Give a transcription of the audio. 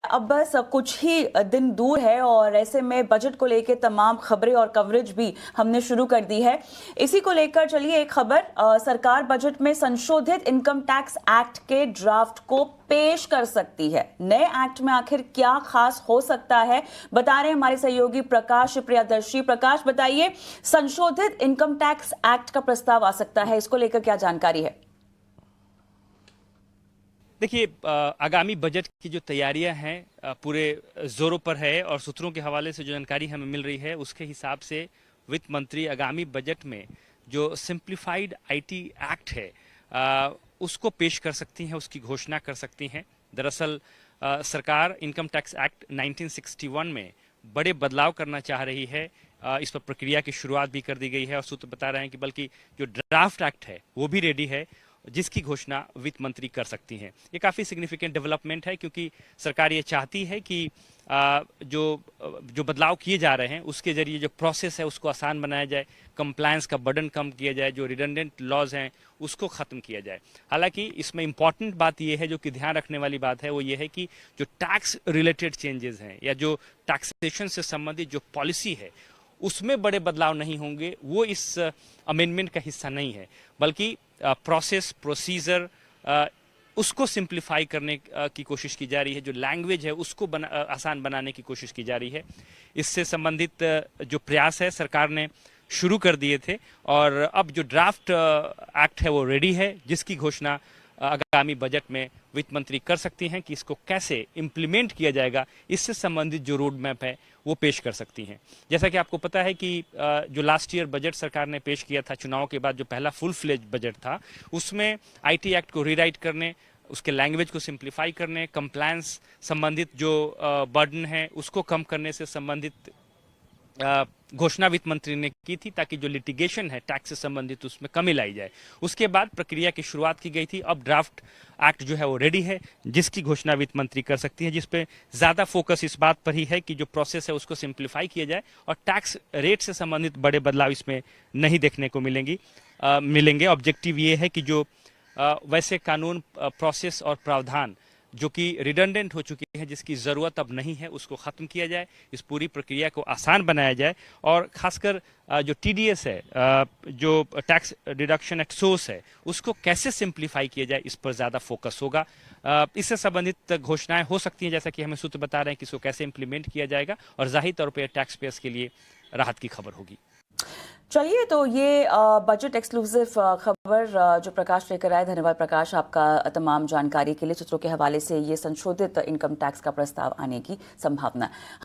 अब बस कुछ ही दिन दूर है और ऐसे में बजट को लेकर तमाम खबरें और कवरेज भी हमने शुरू कर दी है। इसी को लेकर चलिए एक खबर, सरकार बजट में संशोधित इनकम टैक्स एक्ट के ड्राफ्ट को पेश कर सकती है। नए एक्ट में आखिर क्या खास हो सकता है, बता रहे हैं हमारे सहयोगी प्रकाश प्रियदर्शी। प्रकाश, बताइए, संशोधित इनकम टैक्स एक्ट का प्रस्ताव आ सकता है, इसको लेकर क्या जानकारी है? देखिए, आगामी बजट की जो तैयारियां हैं पूरे जोरों पर है और सूत्रों के हवाले से जो जानकारी हमें मिल रही है उसके हिसाब से वित्त मंत्री आगामी बजट में जो सिंप्लीफाइड आईटी एक्ट है उसको पेश कर सकती हैं, उसकी घोषणा कर सकती हैं। दरअसल सरकार इनकम टैक्स एक्ट 1961 में बड़े बदलाव करना चाह रही है। इस पर प्रक्रिया की शुरुआत भी कर दी गई है और सूत्र बता रहे हैं कि बल्कि जो ड्राफ्ट एक्ट है वो भी रेडी है, जिसकी घोषणा वित्त मंत्री कर सकती हैं। ये काफ़ी सिग्निफिकेंट डेवलपमेंट है क्योंकि सरकार ये चाहती है कि जो बदलाव किए जा रहे हैं उसके जरिए जो प्रोसेस है उसको आसान बनाया जाए, कंप्लायंस का बर्डन कम किया जाए, जो रिडंडेंट लॉज हैं उसको ख़त्म किया जाए। हालांकि इसमें इंपॉर्टेंट बात यह है, जो कि ध्यान रखने वाली बात है, वो ये है कि जो टैक्स रिलेटेड चेंजेस हैं या जो टैक्सेशन से संबंधित जो पॉलिसी है उसमें बड़े बदलाव नहीं होंगे, वो इस अमेंडमेंट का हिस्सा नहीं है, बल्कि प्रोसेस प्रोसीजर उसको सिंप्लीफाई करने की कोशिश की जा रही है। जो लैंग्वेज है उसको आसान बनाने की कोशिश की जा रही है। इससे संबंधित जो प्रयास है सरकार ने शुरू कर दिए थे और अब जो ड्राफ्ट एक्ट है वो रेडी है, जिसकी घोषणा आगामी बजट में वित्त मंत्री कर सकती हैं कि इसको कैसे इम्प्लीमेंट किया जाएगा। इससे संबंधित जो रोड मैप है वो पेश कर सकती हैं। जैसा कि आपको पता है कि जो लास्ट ईयर बजट सरकार ने पेश किया था चुनाव के बाद, जो पहला फुल फ्लेज बजट था, उसमें आईटी एक्ट को रीराइट करने, उसके लैंग्वेज को सिंप्लीफाई करने, कंप्लायंस संबंधित जो बर्डन है उसको कम करने से संबंधित घोषणा वित्त मंत्री ने की थी, ताकि जो लिटिगेशन है टैक्स से संबंधित उसमें कमी लाई जाए। उसके बाद प्रक्रिया की शुरुआत की गई थी। अब ड्राफ्ट एक्ट जो है वो रेडी है, जिसकी घोषणा वित्त मंत्री कर सकती है, जिसपे ज्यादा फोकस इस बात पर ही है कि जो प्रोसेस है उसको सिंप्लीफाई किया जाए और टैक्स रेट से संबंधित बड़े बदलाव इसमें नहीं देखने को मिलेंगे। ऑब्जेक्टिव ये है कि जो वैसे कानून, प्रोसेस और प्रावधान जो कि रिडंडेंट हो चुकी है, जिसकी ज़रूरत अब नहीं है, उसको ख़त्म किया जाए, इस पूरी प्रक्रिया को आसान बनाया जाए और ख़ासकर जो टीडीएस है, जो टैक्स डिडक्शन एट सोर्स है, उसको कैसे सिंप्लीफाई किया जाए, इस पर ज़्यादा फोकस होगा। इससे संबंधित घोषणाएं हो सकती हैं, जैसा कि हमें सूत्र बता रहे हैं कि इसको कैसे इम्प्लीमेंट किया जाएगा और जाहिर तौर पर टैक्स पेयर्स के लिए राहत की खबर होगी। चलिए, तो ये बजट एक्सक्लूसिव खबर जो प्रकाश लेकर आए। धन्यवाद प्रकाश, आपका तमाम जानकारी के लिए। सूत्रों के हवाले से ये संशोधित इनकम टैक्स का प्रस्ताव आने की संभावना।